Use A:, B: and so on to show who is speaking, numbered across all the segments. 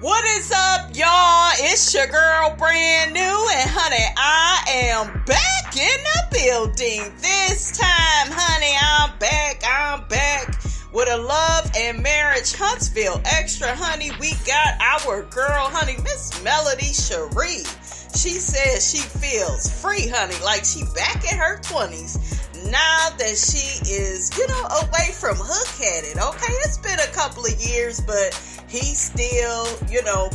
A: What is up, y'all? It's your girl, brand new, and honey, I am back in the building. This time, honey, I'm back with a love and marriage Huntsville extra, honey. We got our girl, honey, Miss Melodyshari. She says she feels free, honey, like she back in her 20s. Now that she is, away from hook-headed, okay? It's been a couple of years, but he's still,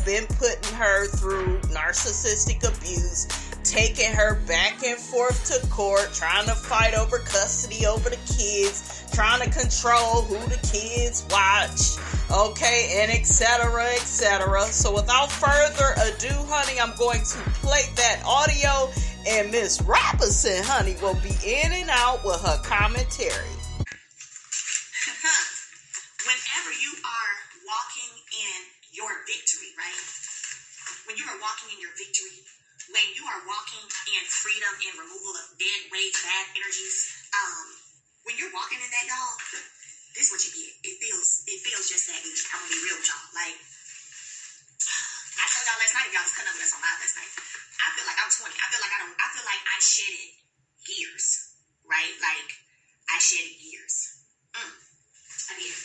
A: been putting her through narcissistic abuse, taking her back and forth to court, trying to fight over custody over the kids, trying to control who the kids watch, okay, and etc. So without further ado, honey, I'm going to play that audio, and Miss Robinson, honey, will be in and out with her commentary.
B: Whenever you are walking in your victory, right? When you are walking in your victory, when you are walking in freedom and removal of dead weight, bad energies, when you're walking in that, y'all, this is what you get. It feels just that easy. I'm gonna be real with y'all. Like, I told y'all last night, if y'all was cutting up with us on live last night, I feel like I'm 20. I feel like I shedded years, right? Like, I shedded years. I did.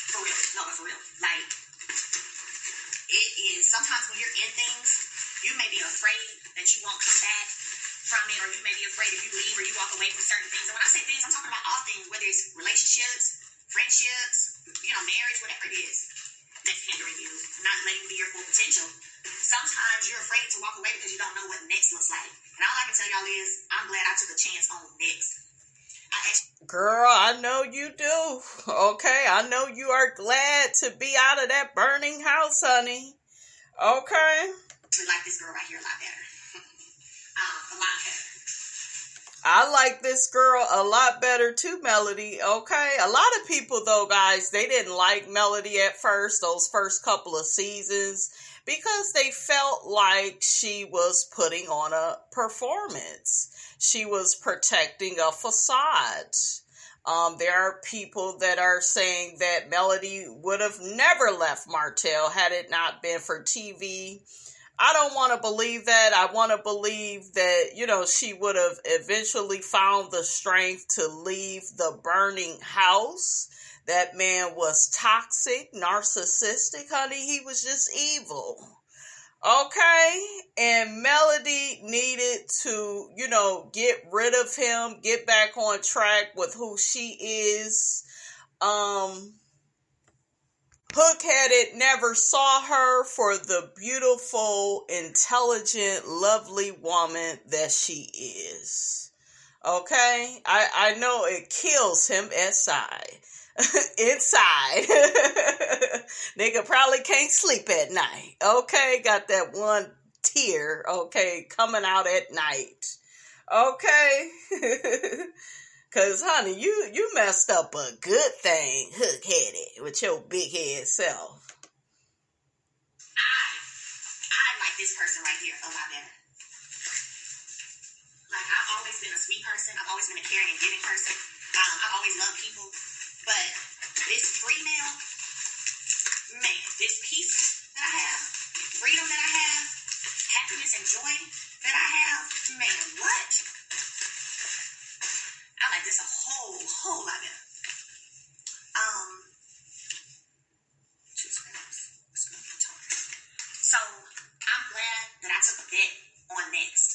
B: For real. No, but for real. Like, it is, sometimes when you're in things, you may be afraid that you won't come back from it, or you may be afraid if you leave or you walk away from certain things. And when I say things, I'm talking about all things, whether it's relationships, friendships, marriage, whatever it is that's hindering you, not letting you be your full potential. Sometimes you're afraid to walk away because you don't know what next looks like. And all I can tell y'all is, I'm glad I took a chance on next.
A: Girl, I know you do. Okay, I know you are glad to be out of that burning house, honey. Okay.
B: We like this girl right here a lot better. A lot better.
A: I like this girl a lot better too, Melody. Okay. A lot of people, though, guys, they didn't like Melody at first, those first couple of seasons, because they felt like she was putting on a performance. She was protecting a facade. There are people that are saying that Melody would have never left Martell had it not been for TV. I don't want to believe that. I want to believe that, she would have eventually found the strength to leave the burning house. That man was toxic, narcissistic, honey. He was just evil. Okay? And Melody needed to, get rid of him, get back on track with who she is. Hook-headed never saw her for the beautiful, intelligent, lovely woman that she is. Okay? I know it kills him inside. Nigga probably can't sleep at night. Okay? Got that one tear, okay, coming out at night. Okay? Because, honey, you messed up a good thing, hook-headed, with your big head self.
B: I like this person right here a lot better. Like, I've always been a sweet person. I've always been a caring and giving person. I've always loved people. But this free male, man, this peace that I have, freedom that I have, happiness and joy that I have, man, what? I like this a whole lot better. So I'm glad that I took a bet on next.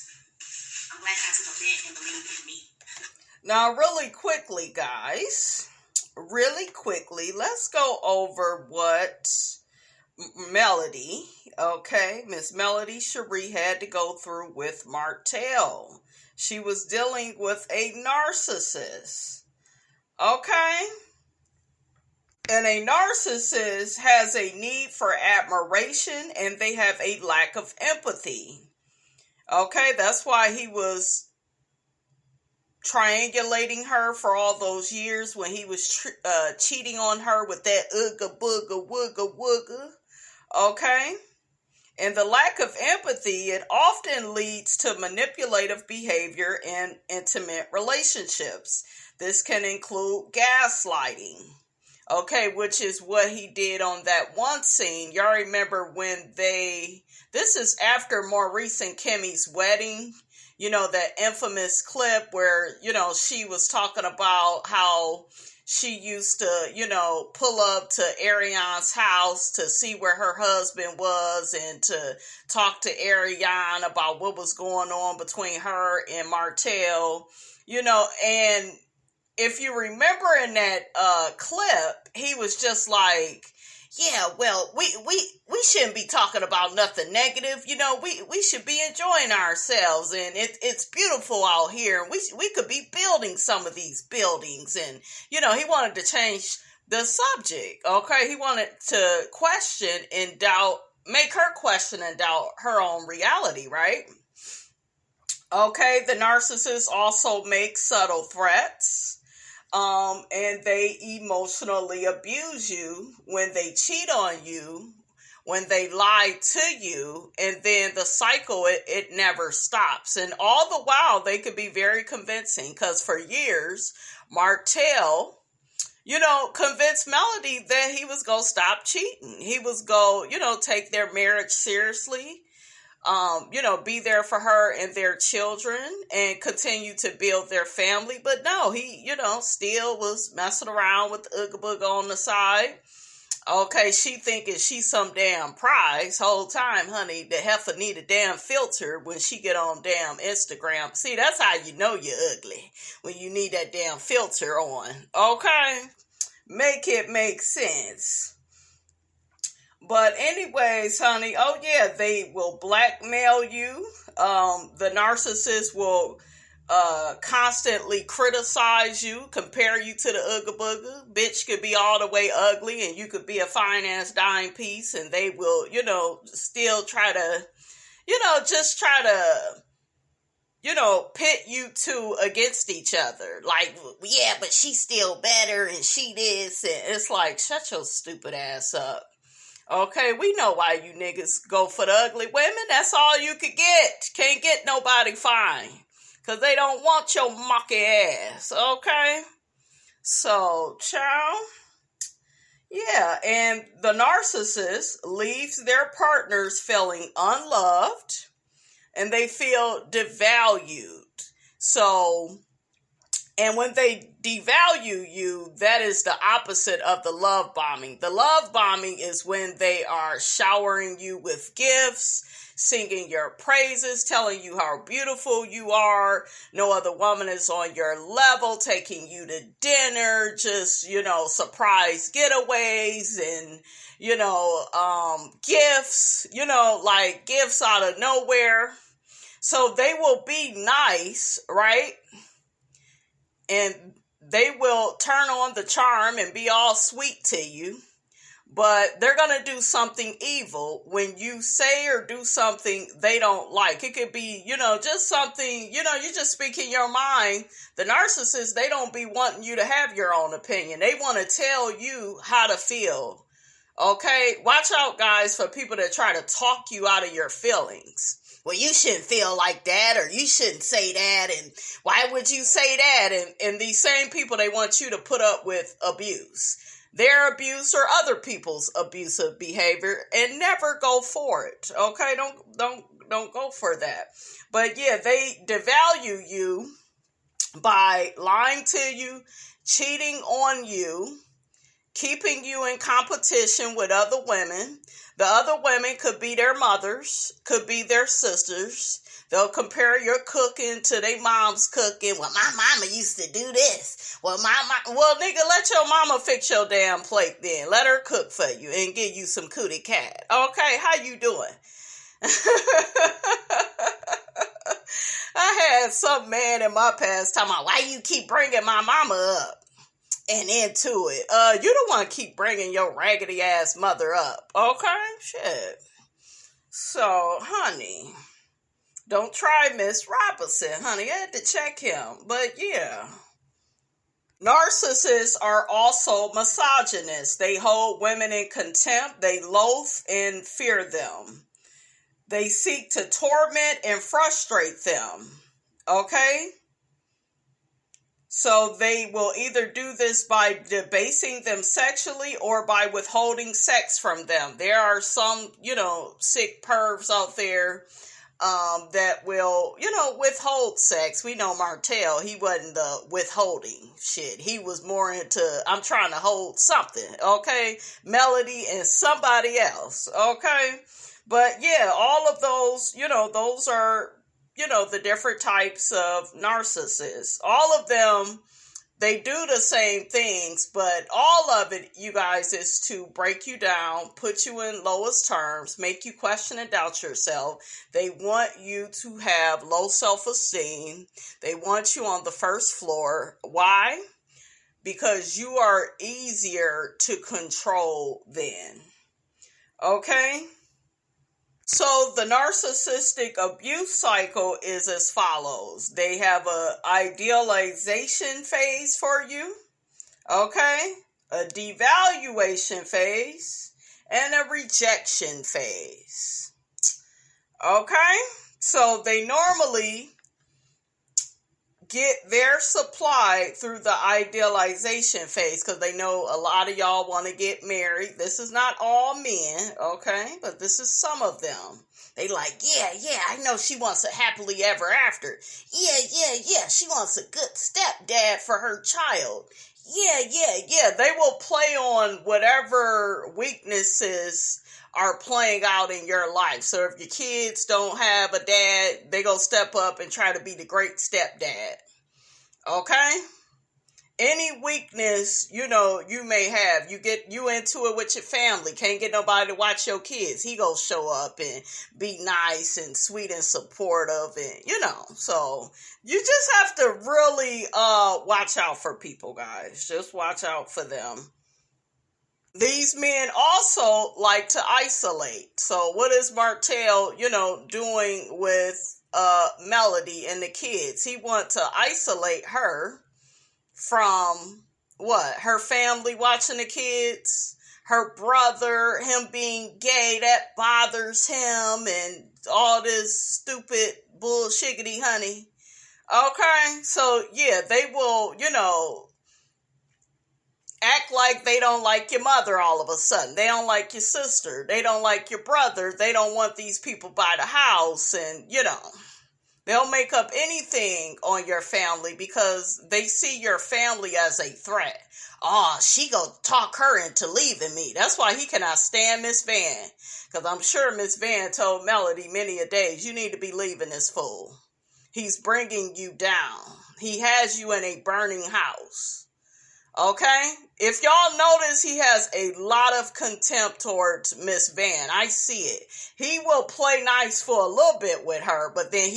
B: I'm glad that I took a bet and believed in me.
A: Now, really quickly, guys, let's go over what Melody, okay, Miss Melodyshari had to go through with Martell. She was dealing with a narcissist, okay? And a narcissist has a need for admiration, and they have a lack of empathy, okay? That's why he was triangulating her for all those years when he was cheating on her with that ooga booga wooga wooga, okay? And the lack of empathy, it often leads to manipulative behavior in intimate relationships. This can include gaslighting, Okay, which is what he did on that one scene. Y'all remember when this is after Maurice and Kimmy's wedding, that infamous clip where, she was talking about how she used to, pull up to Arionne's house to see where her husband was and to talk to Arionne about what was going on between her and Martell, and if you remember in that clip, he was just like, yeah, well, we shouldn't be talking about nothing negative. We should be enjoying ourselves, and it's beautiful out here. And we could be building some of these buildings, and he wanted to change the subject. Okay, he wanted to question and doubt, make her question and doubt her own reality, right? Okay, the narcissist also makes subtle threats. And they emotionally abuse you when they cheat on you, when they lie to you, and then the cycle, it never stops. And all the while, they could be very convincing, because for years, Martell, convinced Melody that he was going to stop cheating. He was going to, take their marriage seriously. Be there for her and their children and continue to build their family. But no, he, still was messing around with the Ooga Booga on the side. Okay, she thinking she's some damn prize. Whole time, honey, the heifer need a damn filter when she get on damn Instagram. See, that's how you know you're ugly, when you need that damn filter on. Okay? Make it make sense. But anyways, honey, oh yeah, they will blackmail you. The narcissist will constantly criticize you, compare you to the Ooga Booga. Bitch could be all the way ugly and you could be a fine ass dime piece, and they will, still try to, just try to, pit you two against each other. Like, yeah, but she's still better and she this. And it's like, shut your stupid ass up. Okay, we know why you niggas go for the ugly women. That's all you could get. Can't get nobody fine, because they don't want your monkey ass. Okay? So, child. Yeah, and the narcissist leaves their partners feeling unloved, and they feel devalued. So, and when they devalue you, that is the opposite of the love bombing. The love bombing is when they are showering you with gifts, singing your praises, telling you how beautiful you are. No other woman is on your level, taking you to dinner, just, surprise getaways and, gifts, like gifts out of nowhere. So they will be nice, right? And they will turn on the charm and be all sweet to you. But they're going to do something evil when you say or do something they don't like. It could be, just something, you just speak in your mind. The narcissist, they don't be wanting you to have your own opinion. They want to tell you how to feel. Okay? Watch out, guys, for people that try to talk you out of your feelings. Well, you shouldn't feel like that, or you shouldn't say that, and why would you say that? And these same people, they want you to put up with abuse. Their abuse or other people's abusive behavior, and never go for it. Okay? Don't go for that. But yeah, they devalue you by lying to you, cheating on you, keeping you in competition with other women. The other women could be their mothers, could be their sisters. They'll compare your cooking to their mom's cooking. Well, my mama used to do this. Well, nigga, let your mama fix your damn plate then. Let her cook for you and give you some cootie cat. Okay, how you doing? I had some man in my past talking about, why you keep bringing my mama up and into it? You don't want to keep bringing your raggedy ass mother up. Okay? Shit. So, honey, don't try Miss Robinson, honey. I had to check him. But yeah. Narcissists are also misogynists. They hold women in contempt. They loathe and fear them. They seek to torment and frustrate them. Okay? So they will either do this by debasing them sexually or by withholding sex from them. There are some, sick pervs out there that will, withhold sex. We know Martell, he wasn't the withholding shit. He was more into, I'm trying to hold something, okay? Melody and somebody else, okay? But yeah, all of those, those are, the different types of narcissists. All of them, they do the same things, but all of it, you guys, is to break you down, put you in lowest terms, make you question and doubt yourself. They want you to have low self-esteem. They want you on the first floor. Why? Because you are easier to control then. Okay? So the narcissistic abuse cycle is as follows. They have a idealization phase for you, okay, a devaluation phase, and a rejection phase, okay? So they normally get their supply through the idealization phase because they know a lot of y'all want to get married. This is not all men, okay? But this is some of them. They like, yeah, I know she wants a happily ever after. Yeah, she wants a good stepdad for her child. Yeah. They will play on whatever weaknesses are playing out in your life. So if your kids don't have a dad, they gonna step up and try to be the great stepdad. Okay? Any weakness, you may have, you into it with your family, can't get nobody to watch your kids. He gonna show up and be nice and sweet and supportive and, so you just have to really watch out for people, guys. Just watch out for them. These men also like to isolate. So what is Martell, doing with Melody and the kids? He wants to isolate her from what? Her family watching the kids, her brother, him being gay, that bothers him, and all this stupid bullshiggity honey. Okay? So yeah, they will, act like they don't like your mother all of a sudden. They don't like your sister. They don't like your brother. They don't want these people by the house. And, they'll make up anything on your family because they see your family as a threat. Oh, she gonna talk her into leaving me. That's why he cannot stand Miss Van. Because I'm sure Miss Van told Melody many a days, you need to be leaving this fool. He's bringing you down. He has you in a burning house. Okay? If y'all notice, he has a lot of contempt towards Miss Van. I see it. He will play nice for a little bit with her, but then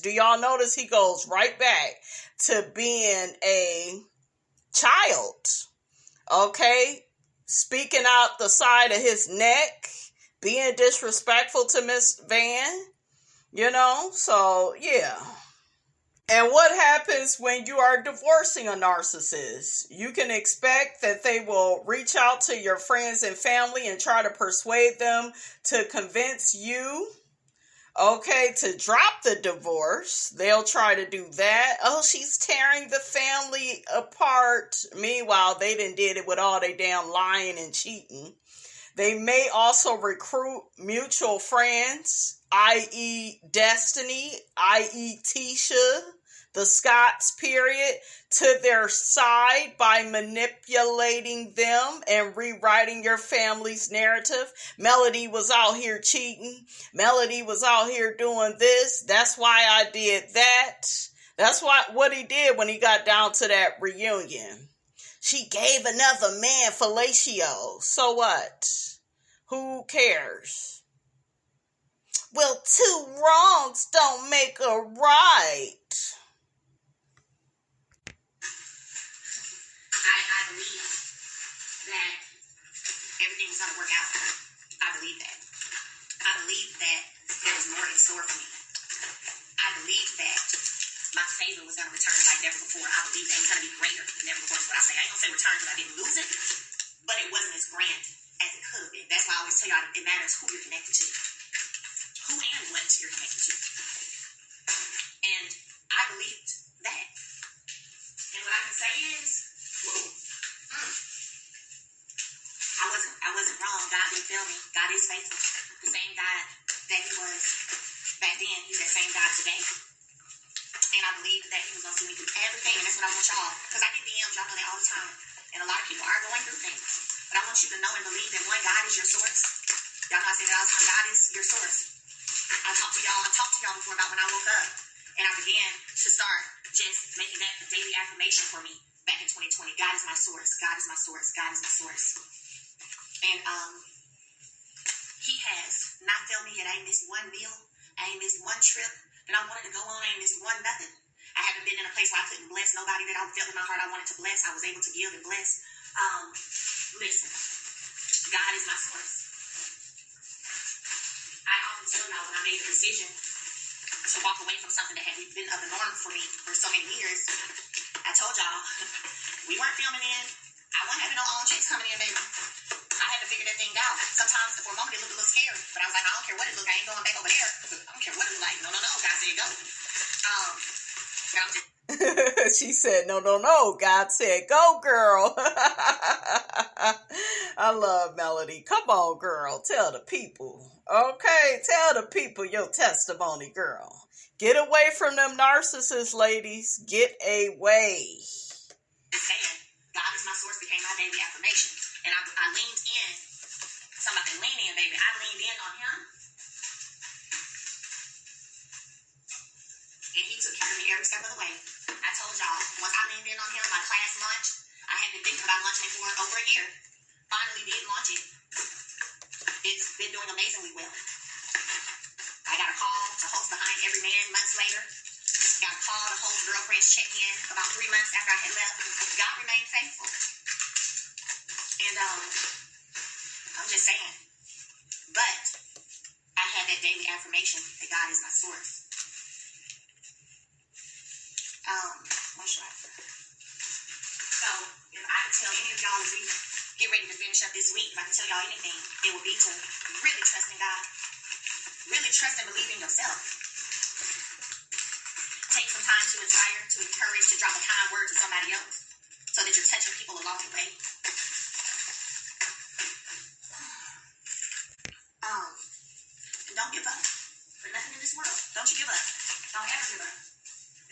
A: do y'all notice he goes right back to being a child? Okay? Speaking out the side of his neck, being disrespectful to Miss Van, so yeah. And what happens when you are divorcing a narcissist? You can expect that they will reach out to your friends and family and try to persuade them to convince you, to drop the divorce. They'll try to do that. Oh, she's tearing the family apart. Meanwhile, they done did it with all they damn lying and cheating. They may also recruit mutual friends, i.e. Destiny, i.e. Tisha, the Scots period, to their side by manipulating them and rewriting your family's narrative. Melody was out here cheating. Melody was out here doing this. That's why I did that. That's what he did when he got down to that reunion. She gave another man fellatio. So what? Who cares? Well, two wrongs don't make a right.
B: I believe that everything's going to work out. I believe that. I believe that there is more in store for me. I believe that my favor was going to return like never before. I believe that it's going to be greater than never before. Is what I say. I ain't going to say return because I didn't lose it, but it wasn't as grand as it could have been. That's why I always tell y'all it matters who you're connected to. Who and what you're connected to. And I believed that. And what I God is faithful. The same God that he was back then, he's that same God today. And I believe that he was going to see me through everything. And that's what I want y'all. Because I get DMs, y'all know that all the time. And a lot of people are going through things. But I want you to know and believe that one, God is your source. Y'all know I say that all the time. God is your source. I talked to y'all before about when I woke up. And I began to start just making that a daily affirmation for me back in 2020. God is my source. God is my source. God is my source. And he has not failed me yet. I ain't missed one meal. I ain't missed one trip that I wanted to go on. I ain't missed one nothing. I haven't been in a place where I couldn't bless nobody that I felt in my heart I wanted to bless. I was able to give and bless. Listen, God is my source. I often tell y'all when I made the decision to walk away from something that had been of the norm for me for so many years, I told y'all, we weren't filming in. I wasn't having no own checks coming in, baby. I had to figure that thing out. Sometimes for a moment it looked a little scary, but I was like, I don't care what it looked. I ain't going back over there. I don't care what it looked like. No, God said go. But I'm just
A: She said, no. God said, go, girl. I love Melody. Come on, girl. Tell the people. Okay, tell the people your testimony, girl. Get away from them narcissists, ladies. Get away.
B: saying, God is my source became my daily affirmation. And I leaned in. Somebody lean in, baby. I leaned in on him. And he took care of me every step of the way. I told y'all, once I leaned in on him, my class launch, I had been thinking about launching it for over a year. Finally did launch it. It's been doing amazingly well. I got a call to host Behind Every Man months later. Got a call to host Girlfriends Check-In about 3 months after I had left. God remained faithful. And I'm just saying. But I had that daily affirmation that God is my source. What should I say? So, if I could tell any of y'all as we get ready to finish up this week, if I could tell y'all anything, it would be to really trust in God. Really trust and believe in yourself. Take some time to inspire, to encourage, to drop a kind word to somebody else so that you're touching people along the way. And don't give up for nothing in this world. Don't you give up. Don't ever give up.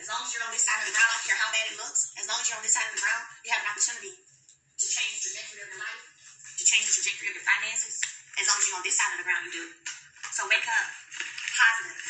B: As long as you're on this side of the ground, I don't care how bad it looks. As long as you're on this side of the ground, you have an opportunity to change the trajectory of your life, to change the trajectory of your finances. As long as you're on this side of the ground, you do. So wake up. Positive.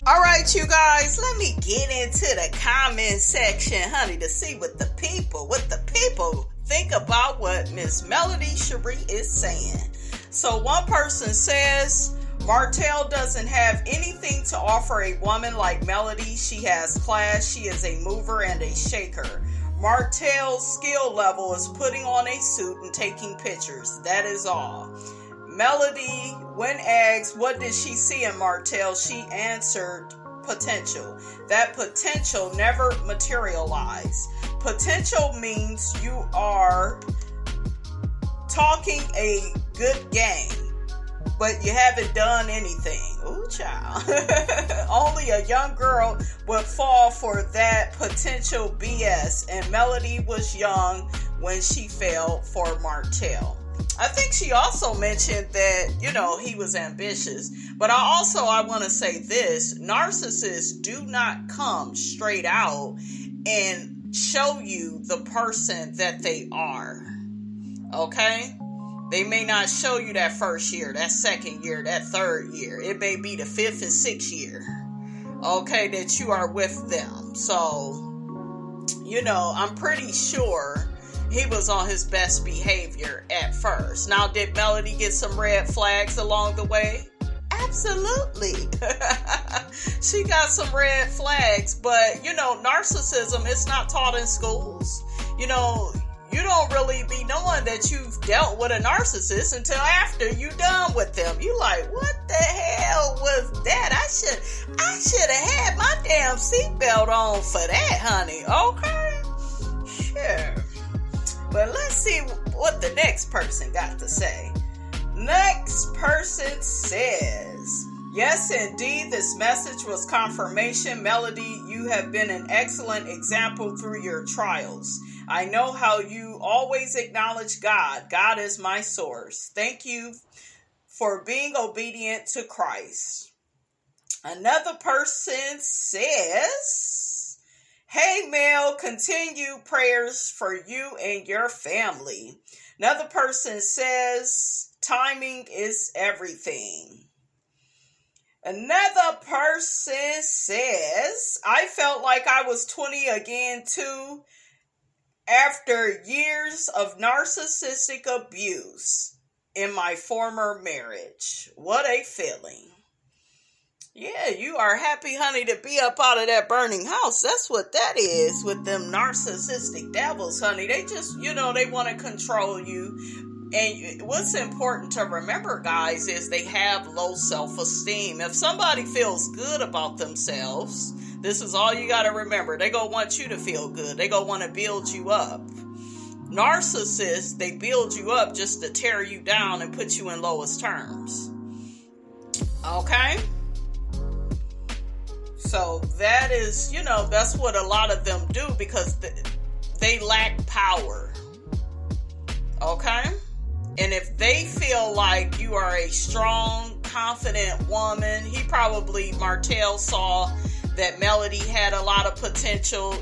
A: All right, you guys, let me get into the comment section, honey, to see what the people think about what Miss melodyshari is saying. So one person says, Martell doesn't have anything to offer a woman like Melody. She has class. She is a mover and a shaker. Martell's skill level is putting on a suit and taking pictures. That is all. Melody, when asked what did she see in Martell, she answered potential. That potential never materialized. Potential means you are talking a good game, but you haven't done anything. Ooh, child. Only a young girl would fall for that potential BS, and Melody was young when she fell for Martell. I think she also mentioned that, he was ambitious. But I want to say this. Narcissists do not come straight out and show you the person that they are. Okay? They may not show you that first year, that second year, that third year. It may be the 5th and 6th year. Okay, that you are with them. So, I'm pretty sure he was on his best behavior at first. Now, did Melody get some red flags along the way? Absolutely. She got some red flags, but, narcissism is not taught in schools. You don't really be knowing that you've dealt with a narcissist until after you're done with them. You like, what the hell was that? I should have had my damn seatbelt on for that, honey. Okay? Sure. But let's see what the next person got to say. Next person says, yes, indeed, this message was confirmation. Melody, you have been an excellent example through your trials. I know how you always acknowledge God. God is my source. Thank you for being obedient to Christ. Another person says, hey, Mel, continue prayers for you and your family. Another person says, timing is everything. Another person says, I felt like I was 20 again too after years of narcissistic abuse in my former marriage. What a feeling. Yeah, you are happy, honey, to be up out of that burning house. That's what that is with them narcissistic devils, honey. They just, they want to control you. And what's important to remember, guys, is they have low self-esteem. If somebody feels good about themselves, this is all you got to remember. They gonna want you to feel good. They gonna want to build you up. Narcissists, they build you up just to tear you down and put you in lowest terms. Okay? So that is, that's what a lot of them do because they lack power. Okay? And if they feel like you are a strong, confident woman, Martell saw that Melody had a lot of potential,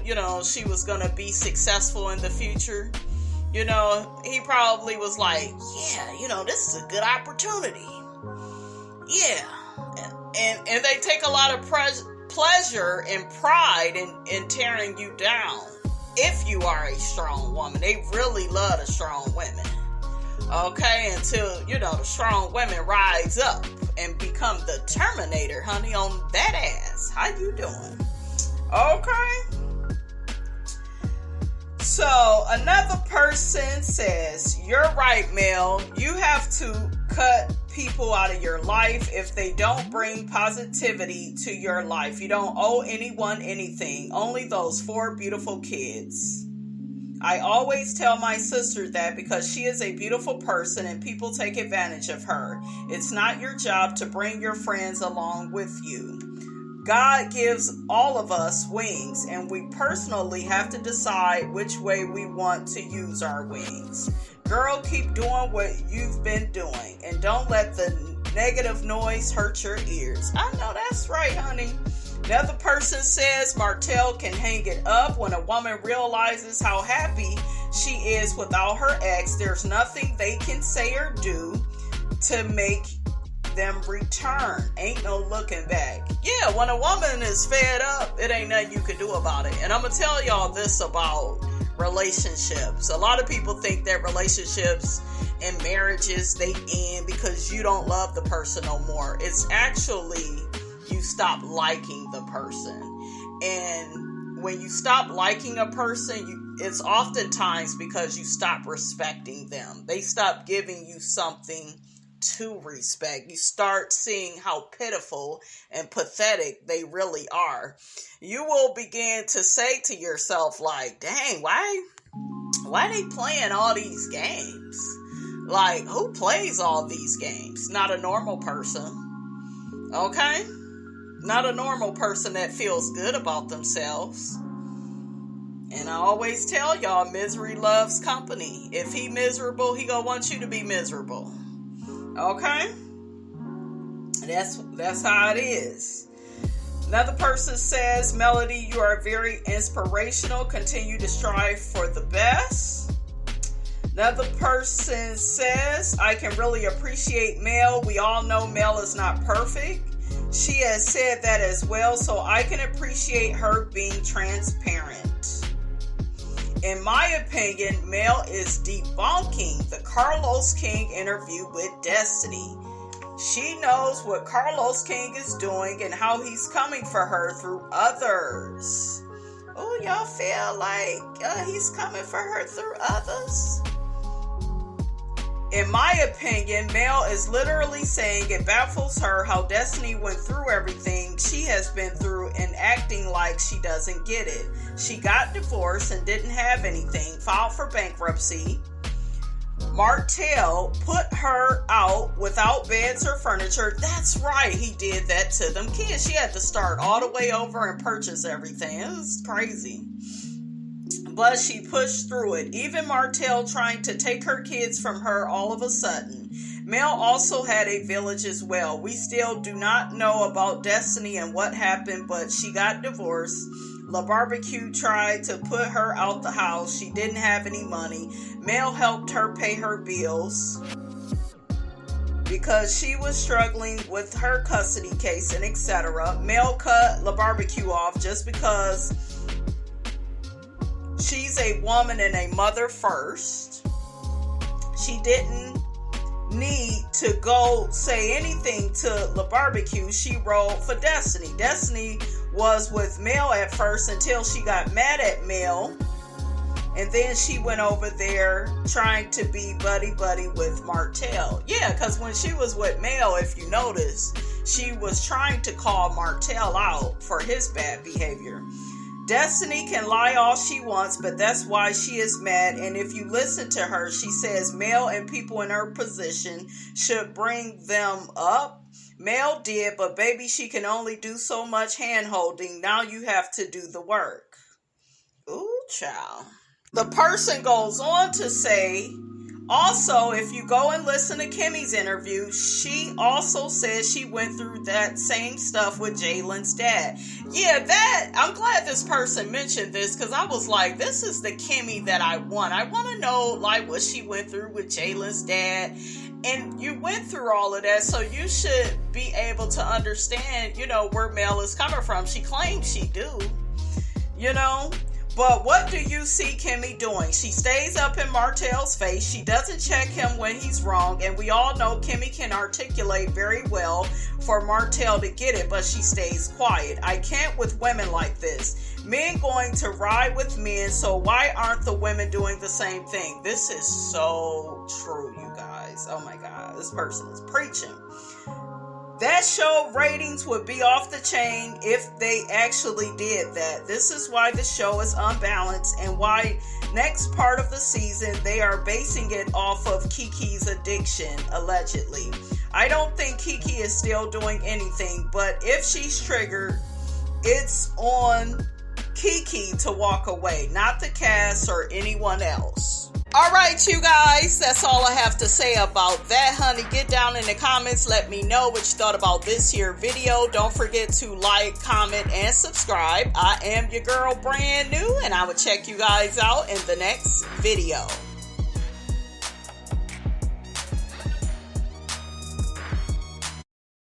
A: she was going to be successful in the future. He probably was like, yeah, this is a good opportunity. Yeah. And they take a lot of pleasure and pride in tearing you down. If you are a strong woman, they really love the strong women. Okay, until, the strong women rise up and become the Terminator, honey, on that ass. How you doing? Okay. So, another person says, you're right, Mel. You have to cut people out of your life if they don't bring positivity to your life. You don't owe anyone anything. Only those 4 beautiful kids. I always tell my sister that because she is a beautiful person and people take advantage of her. It's not your job to bring your friends along with you. God gives all of us wings, and we personally have to decide which way we want to use our wings. Girl, keep doing what you've been doing, and don't let the negative noise hurt your ears. I know that's right, honey. Another person says Martell can hang it up when a woman realizes how happy she is without her ex. There's nothing they can say or do to make them return. Ain't no looking back. Yeah, when a woman is fed up, it ain't nothing you can do about it. And I'm going to tell y'all this about relationships. A lot of people think that relationships and marriages, they end because you don't love the person no more. It's actually you stop liking the person. And when you stop liking a person, it's oftentimes because you stop respecting them. They stop giving you something to respect. You start seeing how pitiful and pathetic they really are. You will begin to say to yourself, like, dang, why they playing all these games? Like, who plays all these games? Not a normal person. Okay? Not a normal person that feels good about themselves. And I always tell y'all, misery loves company. If he miserable, he gonna want you to be miserable. Okay? That's how it is. Another person says, Melody, you are very inspirational. Continue to strive for the best. Another person says, I can really appreciate Mel. We all know Mel is not perfect. She has said that as well, so I can appreciate her being transparent. In my opinion, Mel is debunking the Carlos King interview with Destiny. She knows what Carlos King is doing and how he's coming for her through others. Oh, y'all feel like he's coming for her through others? In my opinion, Mel is literally saying it baffles her how Destiny went through everything she has been through and acting like she doesn't get it. She got divorced and didn't have anything, filed for bankruptcy. Martell put her out without beds or furniture. That's right, he did that to them kids. She had to start all the way over and purchase everything. It was crazy. But she pushed through it. Even Martell trying to take her kids from her all of a sudden. Mel also had a village as well. We still do not know about Destiny and what happened, but she got divorced. La Barbecue tried to put her out the house. She didn't have any money. Mel helped her pay her bills because she was struggling with her custody case and etc. Mel cut La Barbecue off just because she's a woman and a mother first. She didn't need to go say anything to La Barbecue. She rolled for Destiny. Destiny was with Mel at first until she got mad at Mel, and then she went over there trying to be buddy-buddy with Martell. Yeah, because when she was with Mel, if you notice, she was trying to call Martell out for his bad behavior. Destiny can lie all she wants, but that's why she is mad. And if you listen to her, she says Mel and people in her position should bring them up. Mel did, but baby, she can only do so much hand-holding. Now you have to do the work. Ooh, child. The person goes on to say, also, if you go and listen to Kimmy's interview, she also says she went through that same stuff with Jalen's dad. Yeah, I'm glad this person mentioned this, because I was like, this is the Kimmy that I want. I want to know, like, what she went through with Jalen's dad. And you went through all of that, so you should be able to understand, where Mel is coming from. She claims she do, But what do you see Kimmy doing? She stays up in Martell's face. She doesn't check him when he's wrong. And we all know Kimmy can articulate very well for Martell to get it, but she stays quiet. I can't with women like this. Men going to ride with men, so why aren't the women doing the same thing? This is so true, you guys. Oh my God, this person is preaching. That show ratings would be off the chain if they actually did that. This is why the show is unbalanced and why next part of the season they are basing it off of Kiki's addiction, allegedly. I don't think Kiki is still doing anything, but if she's triggered, it's on Kiki to walk away, not the cast or anyone else. All right, you guys, that's all I have to say about that, honey. Get down in the comments. Let me know what you thought about this here video. Don't forget to like, comment, and subscribe. I am your girl, brand new, and I will check you guys out in the next video.